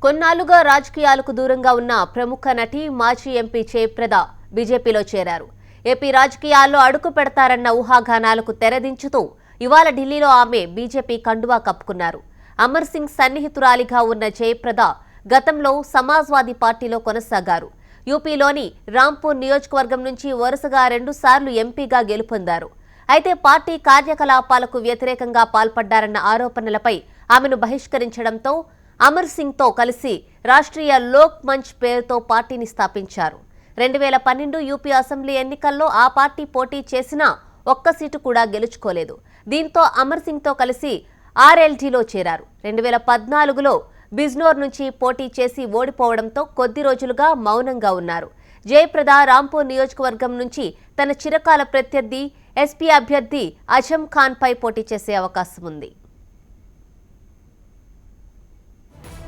కొన్నాళ్లుగా రాజకీయాలకు దూరంగా ఉన్న ప్రముఖ నటి మాజీ ఎంపీ జయప్రద బీజేపీలో చేరారు. ఏపీ రాజకీయాల్లో అడుగు పెడతారన్న ఊహాగానాలకు తెరదించుతూ ఇవాళ ఢిల్లీలో ఆమె బీజేపీ కండువా కప్పుకున్నారు. అమర్ సింగ్ సన్నిహితురాలిగా ఉన్న జయప్రద గతంలో సమాజ్వాదీ పార్టీలో కొనసాగారు. యూపీలోని రాంపూర్ నియోజకవర్గం నుంచి వరుసగా 2 సార్లు ఎంపీగా గెలుపొందారు. అయితే పార్టీ కార్యకలాపాలకు వ్యతిరేకంగా పాల్పడ్డారన్న ఆరోపణలపై ఆమెను బహిష్కరించడంతో అమర్ సింగ్ తో కలిసి రాష్ట్రీయ లోక్ మంచ్ పేరుతో పార్టీని స్థాపించారు. 2012 యూపీ అసెంబ్లీ ఎన్నికల్లో ఆ పార్టీ పోటీ చేసినా ఒక్క సీటు కూడా గెలుచుకోలేదు. దీంతో అమర్ సింగ్ తో కలిసి ఆర్ఎల్డీలో చేరారు. 2014లో బిజ్నోర్ నుంచి పోటీ చేసి ఓడిపోవడంతో కొద్ది రోజులుగా మౌనంగా ఉన్నారు. జయప్రద రాంపూర్ నియోజకవర్గం నుంచి తన చిరకాల ప్రత్యర్థి ఎస్పీ అభ్యర్థి అజం ఖాన్ పై పోటీ చేసే అవకాశం ఉంది.